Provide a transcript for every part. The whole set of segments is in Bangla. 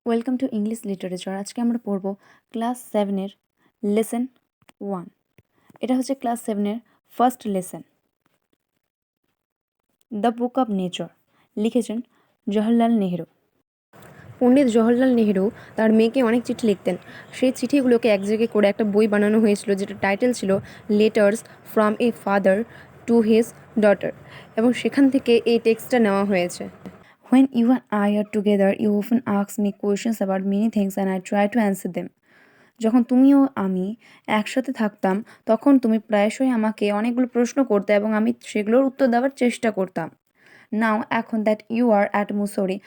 Welcome to English literature. আজকে আমরা পড়ব ক্লাস 7-এর লেসন 1। এটা হচ্ছে ক্লাস 7-এর first lesson. The book of nature লিখেছেন জওহরলাল নেহেরু। পণ্ডিত জওহরলাল নেহেরু তার মেয়েকে অনেক চিঠি লিখতেন। সেই চিঠিগুলোকে এক জায়গায় করে একটা বই বানানো হয়েছিল, যেটা টাইটেল ছিল letters from a father to his daughter, এবং সেখান থেকে এই টেক্সটটা নেওয়া হয়েছে। When you and I are together, you often ask me questions about many things and I try to answer them. যখন তুমি ও আমি একসাথে থাকতাম তখন তুমি প্রায়শই আমাকে অনেকগুলো প্রশ্ন করতে এবং আমি সেগুলোর উত্তর দেওয়ার চেষ্টা করতাম। নাও এখন that you are at Mussoorie,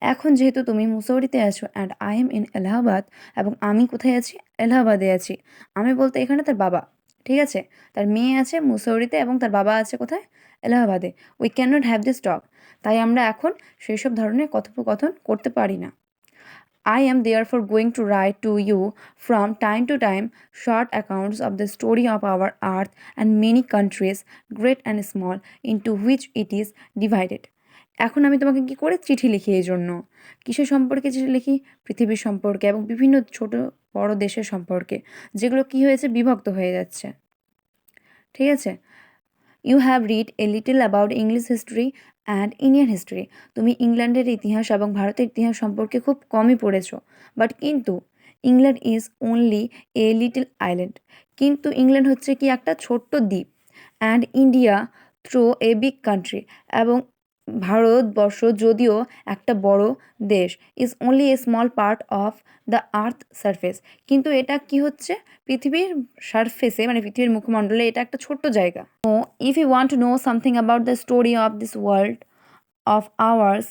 এখন যেহেতু তুমি মুসৌরিতে আছো and I am in Allahabad, এবং আমি কোথায় আছি? এলাহাবাদে আছি। আমি বলতে এখানে তার বাবা, ঠিক আছে? তার মেয়ে আছে মুসৌরিতে এবং তার বাবা আছে কোথায়? এলাহাবাদে। We can not have this talk, তাই আমরা এখন সেই সব ধরনের কথোপকথন করতে পারি না। I am therefore going to write to you from time to time short accounts of the story of our earth and many countries, great and small, into which it is divided. এখন আমি তোমাকে কি করে চিঠি লিখি? এই জন্য কিসের সম্পর্কে চিঠি লিখি? পৃথিবীর সম্পর্কে এবং বিভিন্ন ছোট বড় দেশের সম্পর্কে, যেগুলো কি হয়েছে? বিভক্ত হয়ে যাচ্ছে, ঠিক আছে? You have read a little about English history and Indian history, তুমি ইংল্যান্ডের ইতিহাস এবং ভারতের ইতিহাস সম্পর্কে খুব কমই পড়েছো। বাট কিন্তু England is only a little island, কিন্তু ইংল্যান্ড হচ্ছে কি একটা ছোট্ট দ্বীপ। And India though a big country, এবং ভারতবর্ষ যদিও একটা বড় দেশ, is only a small part of the earth surface, কিন্তু এটা কি হচ্ছে? পৃথিবীর সারফেসে, মানে পৃথিবীর মুখমণ্ডলে এটা একটা ছোট্ট জায়গা। ও if you want to know something about the story of this world of ours,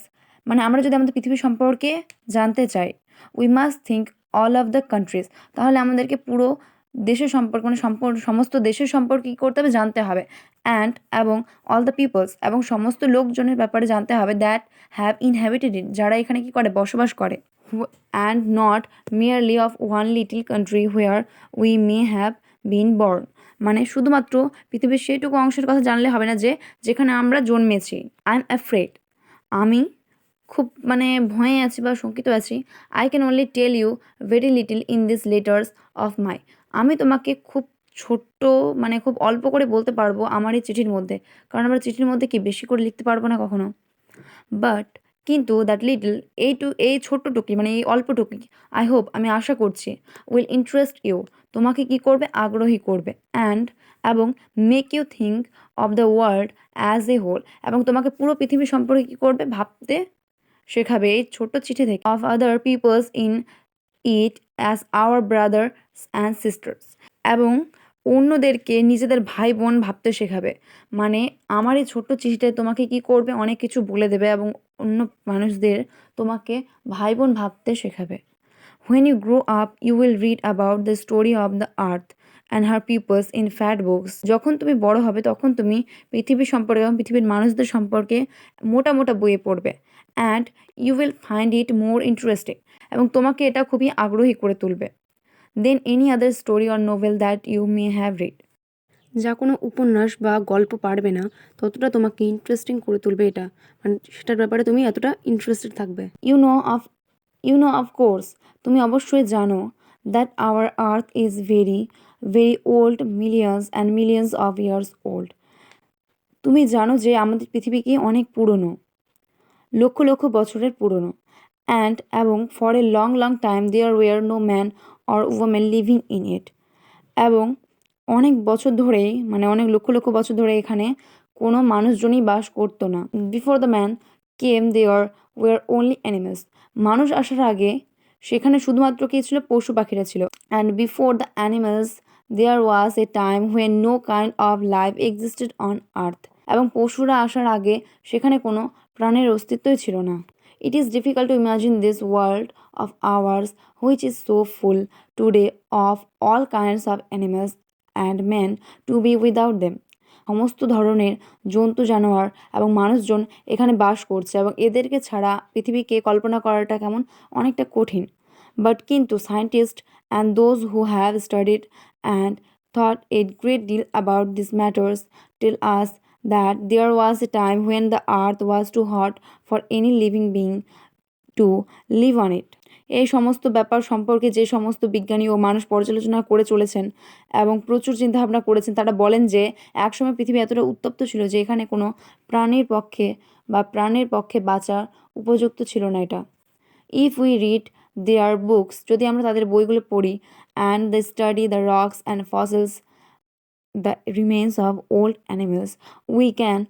মানে আমরা যদি আমাদের পৃথিবী সম্পর্কে জানতে চাই, we must think all of the countries, তাহলে আমাদেরকে পুরো দেশের সম্পর্কে, মানে সমস্ত দেশের সম্পর্কে কী করতে হবে? জানতে হবে। অ্যান্ড এবং অল দ্য পিপলস, এবং সমস্ত লোকজনের ব্যাপারে জানতে হবে। দ্যাট হ্যাভ ইনহ্যাবিটেড ইট, যারা এখানে কী করে? বসবাস করে। And not merely of one little country where we may have been born, মানে শুধুমাত্র পৃথিবীর সেইটুকু অংশের কথা জানলে হবে না যে যেখানে আমরা জন্মেছি। আই এম অ্যাফ্রেড, আমি খুব ভয়ে আছি বা শঙ্কিত আছি। I can only tell you very little in this letters of my, আমি তোমাকে খুব ছোট্ট, খুব অল্প করে বলতে পারবো আমার এই চিঠির মধ্যে, কারণ আমরা চিঠির মধ্যে কি বেশি করে লিখতে পারবো না কখনো। বাট কিন্তু দ্যাট লিটল, এই ছোট্টটুকি, এই অল্পটুকি, আই হোপ, আমি আশা করছি, উইল ইন্টারেস্ট ইউ, তোমাকে কি করবে? আগ্রহী করবে। অ্যান্ড এবং make you think of the world as a whole, এবং তোমাকে পুরো পৃথিবী সম্পর্কে কী করবে? ভাবতে শেখাবে এই ছোট্ট চিঠি থেকে। Of other peoples in it as our brothers and sisters, এবং অন্যদেরকে নিজেদের ভাই বোন ভাবতে শেখাবে। মানে আমার এই ছোট্ট চিঠিটায় তোমাকে কি করবে? অনেক কিছু বলে দেবে এবং অন্য মানুষদের তোমাকে ভাই বোন ভাবতে শেখাবে। When you grow up, you will read about the story of the earth and her peoples in fat books. যখন তুমি বড় হবে তখন তুমি পৃথিবী সম্পর্কে এবং পৃথিবীর মানুষদের সম্পর্কে মোটা মোটা বইয়ে পড়বে। And you will find it more interesting, এবং তোমাকে এটা খুবই আগ্রহী করে তুলবে। Then any other story or novel that you may have read, যা কোনো উপন্যাস বা গল্প পারবে না ততটা তোমাকে ইন্টারেস্টিং করে তুলবে এটা, সেটার ব্যাপারে তুমি এতটা ইন্টারেস্টেড থাকবে। ইউ নো অফ কোর্স, তুমি অবশ্যই জানো, that our earth is very very old, millions and millions of years old, তুমি জানো যে আমাদের পৃথিবী কি অনেক পুরনো, লক্ষ লক্ষ বছরের পুরনো। অ্যান্ড এবং for a long long time there were no man or women living in it, এবং অনেক বছর ধরেই, অনেক লক্ষ লক্ষ বছর ধরে এখানে কোনো মানুষজনই বাস করতো না। Before the man came there were only animals, মানুষ আসার আগে সেখানে শুধুমাত্র কী ছিল? পশু পাখিরা ছিল। And before the animals there was a time when no kind of life existed on earth, এবং পশুরা আসার আগে সেখানে কোনো প্রাণের অস্তিত্বই ছিল না। It is difficult to imagine this world of hours which is so full today of all kinds of animals and man to B without them, সমস্ত ধরনের জন্তু জানোয়ার এবং মানুষজন এখানে বাস করছে, এবং এদেরকে ছাড়া পৃথিবীকে কল্পনা করাটা কেমন? অনেকটা কঠিন। বাট কিন্তু scientist and those who have studied and thought a great deal about this matters tell us that there was a time when the earth was too hot for any living being to live on it. এই সমস্ত ব্যাপার সম্পর্কে যে সমস্ত বিজ্ঞানী ও মানুষ পর্যালোচনা করে চলেছেন এবং প্রচুর চিন্তাভাবনা করেছেন, তারা বলেন যে একসময় পৃথিবী এতটা উত্তপ্ত ছিল যে এখানে কোনো প্রাণের পক্ষে বাঁচা উপযুক্ত ছিল না এটা। If we read their books, যদি আমরা তাদের বইগুলো পড়ি, and the study the rocks and fossils, the remains of old animals, we can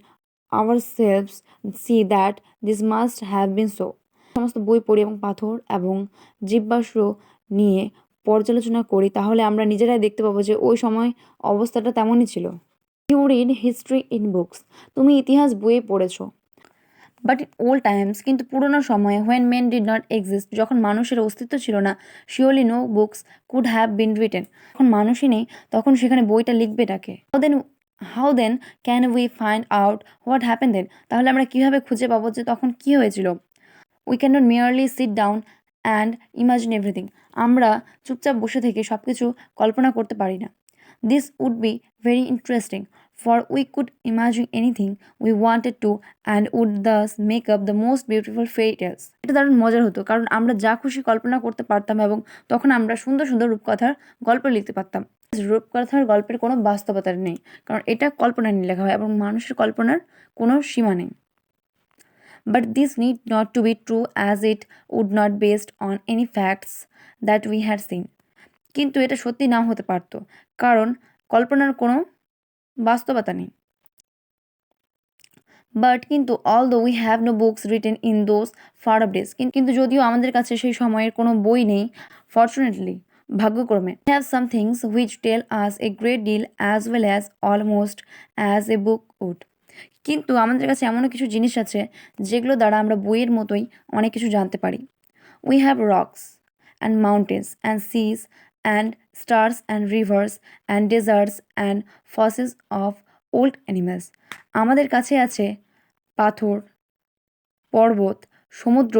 ourselves see that this must have been so. সমস্ত বই পড়ি এবং পাথর এবং জীবাশ্ম নিয়ে পর্যালোচনা করি, তাহলে আমরা নিজেরাই দেখতে পাবো যে ওই সময় অবস্থাটা তেমনই ছিল। You read history in books, তুমি ইতিহাস বইয়ে পড়েছো। বাট ইন ওল্ড টাইমস, কিন্তু পুরোনো সময়ে, when men did not exist, যখন মানুষের অস্তিত্ব ছিল না, surely no books could have been written, যখন মানুষই নেই তখন সেখানে বইটা লিখবেটাকে। How then can we find out what happen then, তাহলে আমরা কীভাবে খুঁজে পাবো যে তখন কী হয়েছিল। We can not merely sit down and imagine everything, আমরা চুপচাপ বসে থেকে সব কিছু কল্পনা করতে পারি না। This would be very interesting, for we could imagine anything we wanted to and would thus make up the most beautiful fairy tales. এটা দারুণ মজার হতো, কারণ আমরা যা খুশি কল্পনা করতে পারতাম এবং তখন আমরা সুন্দর সুন্দর রূপকথার গল্প লিখতে পারতাম। রূপকথার গল্পের কোনো বাস্তবতা নেই, কারণ এটা কল্পনা নিয়ে লেখা হয় এবং মানুষের কল্পনার কোনো সীমা নেই। But this need not to be true, as it would not based on any facts that we had seen. কিন্তু এটা সত্যি নাও হতে পারত, কারণ কল্পনার কোনো বাস্তবতা নেই। বাট কিন্তু although we have no books written in those far off days, কিন্তু যদিও আমাদের কাছে সেই সময়ের কোনো বই নেই, fortunately, ভাগ্যক্রমে, we have some things which tell us a great deal as well as almost as a book would. কিন্তু আমাদের কাছে এমনও কিছু জিনিস আছে যেগুলো দ্বারা আমরা বইয়ের মতোই অনেক কিছু জানতে পারি। We have rocks and mountains and seas and stars and rivers and deserts and fossils of old animals. আমাদের কাছে আছে পাথর, পর্বত, সমুদ্র,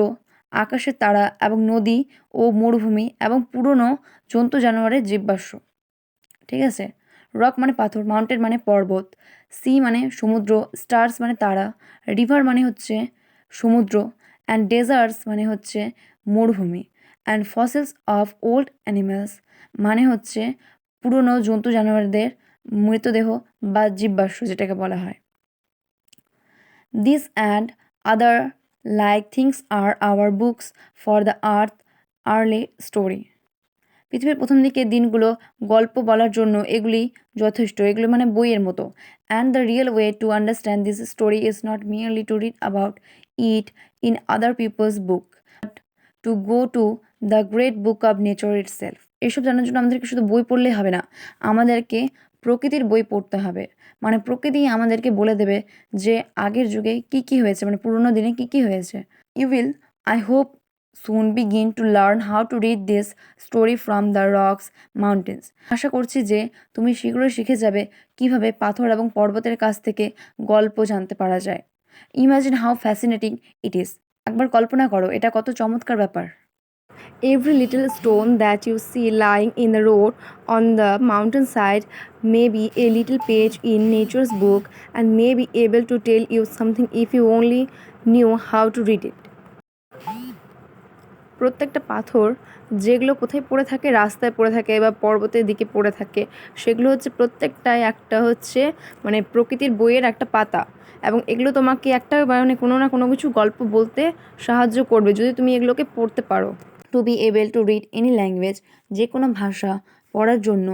আকাশের তারা এবং নদী ও মরুভূমি এবং পুরনো জন্তু জানোয়ারের জীবাশ্ম। ঠিক আছে, রক মানে পাথর, মাউন্টেন মানে পর্বত, সি মানে সমুদ্র, স্টার্স মানে তারা, রিভার মানে হচ্ছে সমুদ্র, অ্যান্ড ডেজার্টস মানে হচ্ছে মরুভূমি, and fossils of old animals মানে হচ্ছে পুরনো জন্তু জানোয়ারদের মৃতদেহ বা জীবাশ্ম যেটাকে বলা হয়। This and other like things are our books for the earth early story. পৃথিবীর প্রথম দিকের দিনগুলো গল্প বলার জন্য এগুলি যথেষ্ট, এগুলো মানে বইয়ের মতো। And the real way to understand this story is not merely to read about it in other peoples book, but to go to the great book of nature itself. এসব জানার জন্য আমাদেরকে শুধু বই পড়লেই হবে না, আমাদেরকে প্রকৃতির বই পড়তে হবে। মানে প্রকৃতি আমাদেরকে বলে দেবে যে আগের যুগে কী কী হয়েছে, মানে পুরোনো দিনে কী কী হয়েছে। You will, I hope, soon begin to learn how to read this story from the rocks, mountains. আশা করছি যে তুমি শীঘ্রই শিখে যাবে কিভাবে পাথর এবং পর্বতের কাছ থেকে গল্প জানতে পারা যায়। Imagine how fascinating it is, একবার কল্পনা করো এটা কত চমৎকার ব্যাপার। Every little stone that you see lying in the road on the mountainside may be a little page in nature's book and may be able to tell you something if you only knew how to read it. প্রত্যেকটা পাথর যেগুলো কোথায় পড়ে থাকে, রাস্তায় পড়ে থাকে বা পর্বতের দিকে পড়ে থাকে, সেগুলো হচ্ছে প্রত্যেকটাই একটা হচ্ছে মানে প্রকৃতির বইয়ের একটা পাতা, এবং এগুলো তোমাকে একটা মানে কোনো না কোনো কিছু গল্প বলতে সাহায্য করবে যদি তুমি এগুলোকে পড়তে পারো। To be able to read any language, যে কোনো ভাষা পড়ার জন্য,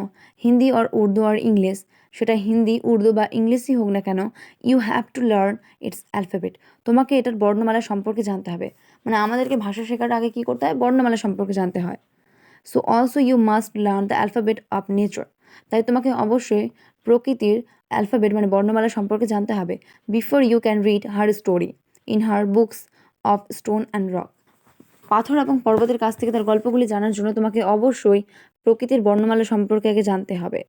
হিন্দি আর উর্দু আর ইংলিশ, সেটা হিন্দি, উর্দু বা ইংলিশই হোক না কেন, you have to learn its alphabet, তোমাকে এটার বর্ণমালা সম্পর্কে জানতে হবে। মানে আমাদেরকে ভাষা শেখার আগে কী করতে হয়, বর্ণমালা সম্পর্কে জানতে হয়। So also you must learn the alphabet of nature, তাই তোমাকে অবশ্যই প্রকৃতির অ্যালফাবেট মানে বর্ণমালা সম্পর্কে জানতে হবে। Before you can read her story in her books of stone and rock, পাথর এবং পর্বতের কাছ থেকে তার গল্পগুলি জানার জন্য তোমাকে অবশ্যই প্রকৃতির বর্ণমালা সম্পর্কে আগে জানতে হবে।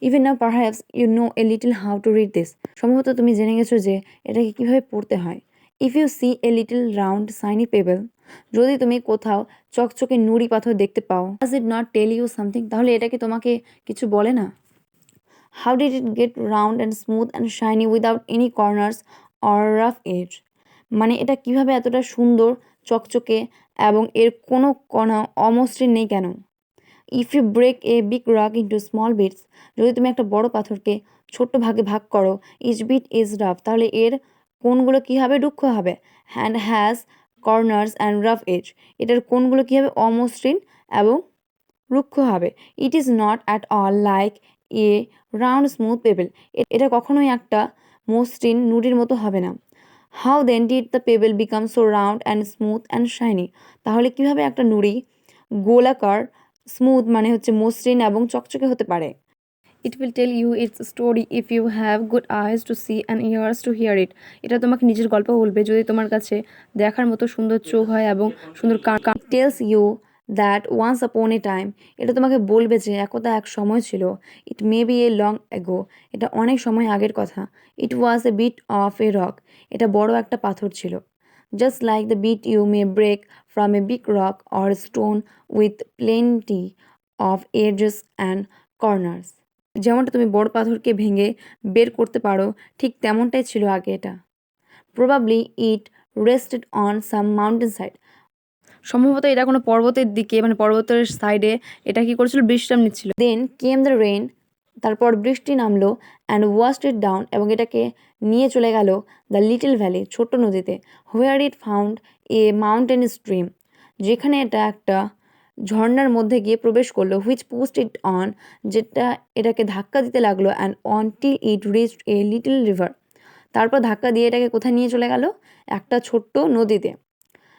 Even now perhaps you know a little how to read this, সম্ভবত তুমি জেনে গেছো যে এটাকে কীভাবে পড়তে হয়। If you see a little round shiny pebble, যদি তুমি কোথাও চকচকে নুড়ি পাথর দেখতে পাও, does it not tell you something, তাহলে এটা কি তোমাকে কিছু বলে না। How did it get round and smooth and shiny without any corners or rough edge, মানে এটা কিভাবে এতটা সুন্দর, চকচকে এবং এর কোনো কণা অমসৃণ নেই কেন? If you break a big rock into small bits, যদি তুমি একটা বড় পাথরকে ছোট্ট ভাগে ভাগ করো, ইচ বিট ইজ রাফ, তাহলে এর কোণগুলো কী হবে? রুক্ষ হবে। Hand has corners and rough edge, এটার কোণগুলো কী হবে? অমসৃণ এবং রুক্ষ হবে। It is not at all like a round smooth pebble, এটা কখনোই একটা মসৃণ নুড়ির মতো হবে না। How then did the pebble become so round and smooth and shiny, তাহলে কীভাবে একটা নুড়ি গোলাকার, স্মুথ মানে হচ্ছে মসৃণ এবং চকচকে হতে পারে? It will tell you its story if you have good eyes to see and ears to hear it, এটা তোমাকে নিজের গল্প বলবে যদি তোমার কাছে দেখার মতো সুন্দর চোখ হয় এবং সুন্দর কান। Tales you that once upon A time, এটা তোমাকে বলবে যে একদা এক সময় ছিল। ইট may B a long ago, এটা অনেক সময় আগের কথা। It was a bit of a rock, এটা বড় একটা পাথর ছিল। Just like the bit you may break from a big rock or stone with plenty of edges and corners, যেমনটা তুমি বড় পাথরকে ভেঙে বের করতে পারো, ঠিক তেমনটাই ছিল আগে এটা। Probably it rested on some mountain side, সম্ভবত এটা কোনো পর্বতের দিকে মানে পর্বতের সাইডে এটা কি করেছিল? বিশ্রাম নিচ্ছিল। দেন কেম দ্য রেইন, তারপর বৃষ্টি নামলো, অ্যান্ড ওয়াশড ইট ডাউন, এবং এটাকে নিয়ে চলে গেল দ্য লিটল ভ্যালি, ছোট্ট নদীতে। Where it found a mountain stream, যেখানে এটা একটা ঝর্ণার মধ্যে গিয়ে প্রবেশ করলো। হুইচ পুস্ট ইট অন, যেটা এটাকে ধাক্কা দিতে লাগলো। And until it reached a little river, তারপর ধাক্কা দিয়ে এটাকে কোথায় নিয়ে চলে গেল? একটা ছোট্ট নদীতে।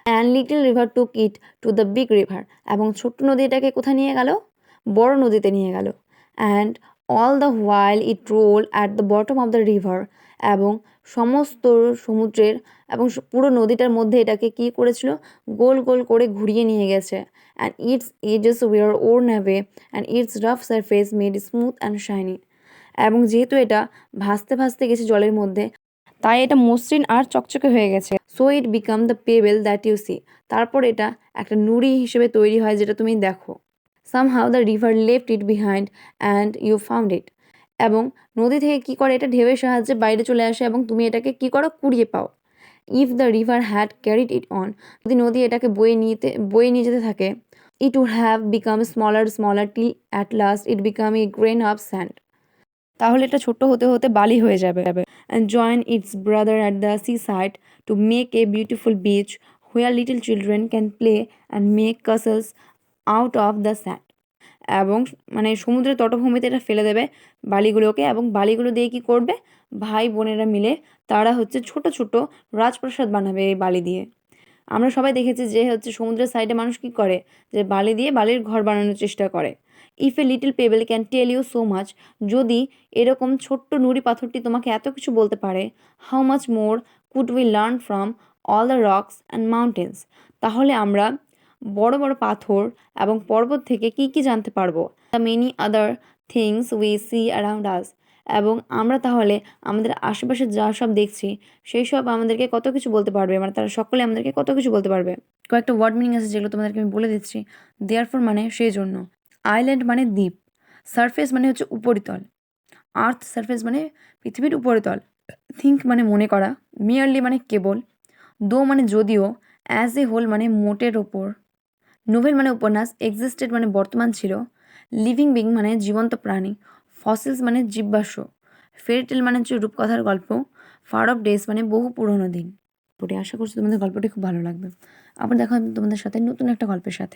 And little river took it to the big river, এবং ছোট্ট নদী এটাকে কোথায় নিয়ে গেল? বড় নদীতে নিয়ে গেল। And all the while it roll at the bottom of the river, এবং সমস্ত সমুদ্রের এবং পুরো নদীটার মধ্যে এটাকে কী করেছিল? গোল গোল করে ঘুরিয়ে নিয়ে গেছে। And its edges were worn away and its rough surface made smooth and shiny, এবং যেহেতু এটা ভাসতে ভাসতে গেছে জলের মধ্যে, তাই এটা মসৃণ আর চকচকে হয়ে গেছে। So it become the pebble that you see, তারপর এটা একটা নুড়ি হিসেবে তৈরি হয় যেটা তুমি দেখো। Somehow the river left it behind and you found it, এবং নদী থেকে কী করে? এটা ঢেউয়ের সাহায্যে বাইরে চলে আসে এবং তুমি এটাকে কী করো? কুড়িয়ে পাও। If the river had carried it on, যদি নদী এটাকে বয়ে নিয়ে যেতে থাকে, it would have become smaller smaller till at last it became a grain of sand, তাহলে এটা ছোট্ট হতে হতে বালি হয়ে যাবে। And join its brother at the sea side to make a beautiful beach where little children can play and make castles out of the sand, এবং মানে সমুদ্রের তটভূমিতে এটা ফেলে দেবে বালিগুলোকে, এবং বালিগুলো দিয়ে কী করবে? ভাই বোনেরা মিলে তারা হচ্ছে ছোট ছোট রাজপ্রাসাদ বানাবে এই বালি দিয়ে। আমরা সবাই দেখেছি যে হচ্ছে সমুদ্রের সাইডে মানুষ কী করে? যে বালি দিয়ে বালির ঘর বানানোর চেষ্টা করে। If a little pebble can tell you so much, যদি এরকম ছোট্ট নুড়ি পাথরটি তোমাকে এত কিছু বলতে পারে, how much more could we learn from all the rocks and mountains, তাহলে আমরা বড় বড় পাথর এবং পর্বত থেকে কী কী জানতে পারবো? The many other things we see around us, এবং আমরা তাহলে আমাদের আশেপাশে যা সব দেখছি সেই সব আমাদেরকে কত কিছু বলতে পারবে, মানে তারা সকলে আমাদেরকে কত কিছু বলতে পারবে। কয়েকটা ওয়ার্ড মিনিং আছে যেগুলো তোমাদেরকে আমি বলে দিচ্ছি। দেয়ারফর মানে সেই জন্য, আইল্যান্ড মানে দ্বীপ, সারফেস মানে হচ্ছে উপরিতল, আর্থ সারফেস মানে পৃথিবীর উপরিতল, থিঙ্ক মানে মনে করা, মিয়ারলি মানে কেবল, দো মানে যদিও, অ্যাজ এ হোল মানে মোটের ওপর, নোভেল মানে উপন্যাস, এক্সিস্টেড মানে বর্তমান ছিল, লিভিং বিং মানে জীবন্ত প্রাণী, ফসিলস মানে জীবাশ্ম, ফেয়ারিটেল মানে হচ্ছে রূপকথার গল্প, ফার অফ ডেজ মানে বহু পুরনো দিন। আশা করছি তোমাদের গল্পটি খুব ভালো লাগবে। আবার দেখা হবে তোমাদের সাথে নতুন একটা গল্পের সাথে।